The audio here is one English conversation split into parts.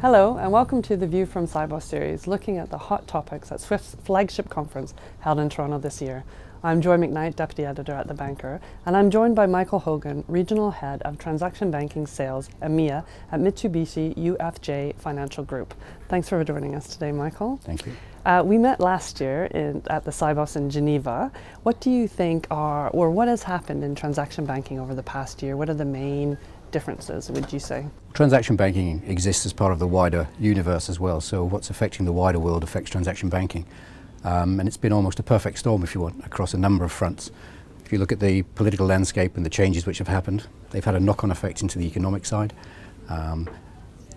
Hello and welcome to the View from Sibos series, looking at the hot topics at Swift's flagship conference held in Toronto this year. I'm Joy Macknight, Deputy Editor at The Banker, and I'm joined by Michael Hogan, Regional Head of Transaction Banking Sales, EMEA, at Mitsubishi UFJ Financial Group. Thanks for joining us today, Michael. Thank you. We met last year at the Sibos in Geneva. What do you think or what has happened in transaction banking over the past year? What are the main differences, would you say? Transaction banking exists as part of the wider universe as well, so what's affecting the wider world affects transaction banking. And it's been almost a perfect storm, if you want, across a number of fronts. If you look at the political landscape and the changes which have happened, they've had a knock-on effect into the economic side.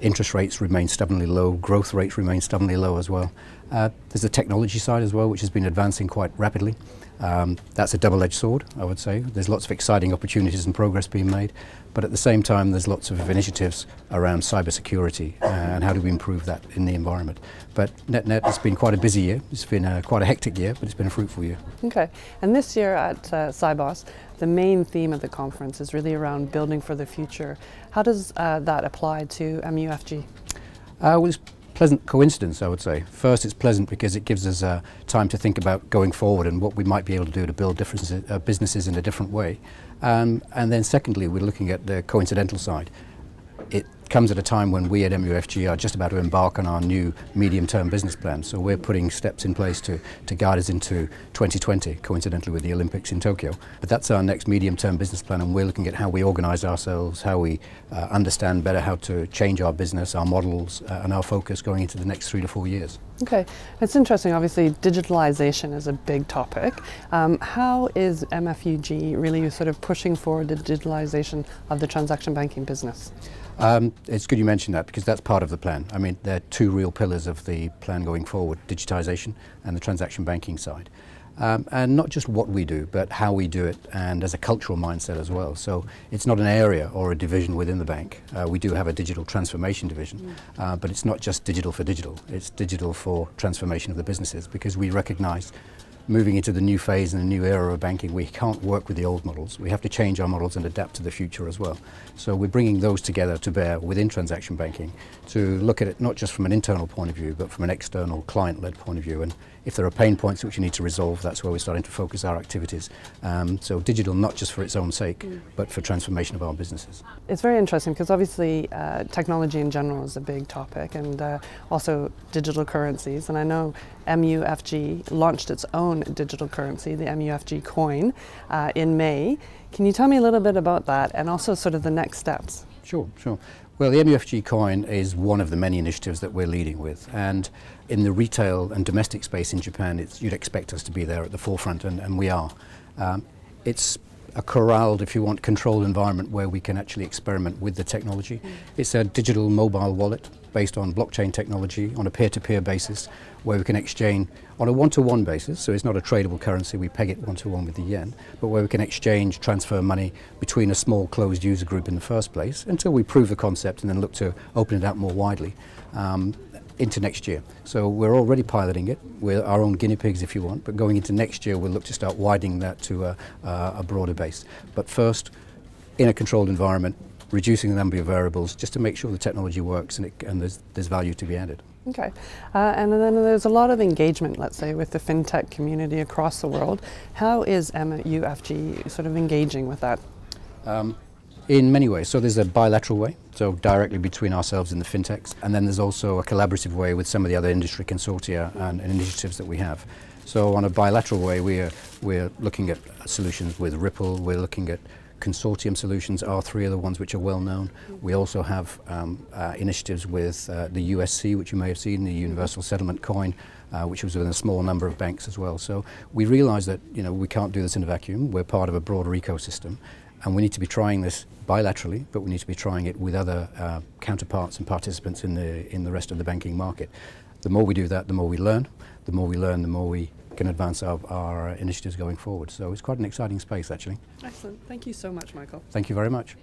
Interest rates remain stubbornly low, growth rates remain stubbornly low as well. There's the technology side as well, which has been advancing quite rapidly. That's a double-edged sword, I would say. There's lots of exciting opportunities and progress being made, but at the same time there's lots of initiatives around cybersecurity and how do we improve that in the environment. But net-net, it's been quite a busy year. It's been quite a hectic year, but it's been a fruitful year. Okay, and this year at Sibos, the main theme of the conference is really around building for the future. How does that apply to MUFG? Well, it's pleasant coincidence, I would say. First, it's pleasant because it gives us time to think about going forward and what we might be able to do to build different businesses in a different way. And then secondly, we're looking at the coincidental side. It comes at a time when we at MUFG are just about to embark on our new medium-term business plan. So we're putting steps in place to guide us into 2020, coincidentally with the Olympics in Tokyo. But that's our next medium-term business plan, and we're looking at how we organize ourselves, how we understand better how to change our business, our models, and our focus going into the next 3 to 4 years. Okay, it's interesting. Obviously, digitalisation is a big topic. How is MUFG really sort of pushing forward the digitalisation of the transaction banking business? It's good you mentioned that because that's part of the plan. I mean, there are two real pillars of the plan going forward, digitization and the transaction banking side. And not just what we do, but how we do it, and as a cultural mindset as well. So it's not an area or a division within the bank. We do have a digital transformation division, but it's not just digital for digital. It's digital for transformation of the businesses, because we recognize moving into the new phase and the new era of banking, we can't work with the old models. We have to change our models and adapt to the future as well. So we're bringing those together to bear within transaction banking to look at it not just from an internal point of view, but from an external client-led point of view. And if there are pain points which you need to resolve, that's where we're starting to focus our activities. So digital not just for its own sake, but for transformation of our businesses. It's very interesting because obviously technology in general is a big topic, and also digital currencies. And I know MUFG launched its own digital currency, the MUFG Coin, in May. Can you tell me a little bit about that and also sort of the next steps? Sure. Well, the MUFG Coin is one of the many initiatives that we're leading with, and in the retail and domestic space in Japan, you'd expect us to be there at the forefront, and we are. It's a corralled, if you want, controlled environment where we can actually experiment with the technology. It's a digital mobile wallet based on blockchain technology on a peer-to-peer basis, where we can exchange on a one-to-one basis, so it's not a tradable currency, we peg it one-to-one with the yen, but where we can exchange, transfer money between a small closed user group in the first place until we prove the concept and then look to open it out more widely into next year. So we're already piloting it. We're our own guinea pigs, if you want, but going into next year we'll look to start widening that to a broader base. But first, in a controlled environment, reducing the number of variables just to make sure the technology works and there's value to be added. Okay, and then there's a lot of engagement, let's say, with the fintech community across the world. How is MUFG sort of engaging with that? In many ways. So there's a bilateral way, so directly between ourselves and the fintechs, and then there's also a collaborative way with some of the other industry consortia and initiatives that we have. So on a bilateral way, we're looking at solutions with Ripple, we're looking at consortium solutions. R3 are the ones which are well known. We also have initiatives with the USC, which you may have seen, the Universal Settlement Coin, which was within a small number of banks as well. So we realize that we can't do this in a vacuum. We're part of a broader ecosystem, and we need to be trying this bilaterally, but we need to be trying it with other counterparts and participants in the rest of the banking market. The more we do that, the more we learn. The more we learn, the more we can advance our initiatives going forward. So it's quite an exciting space, actually. Excellent. Thank you so much, Michael. Thank you very much.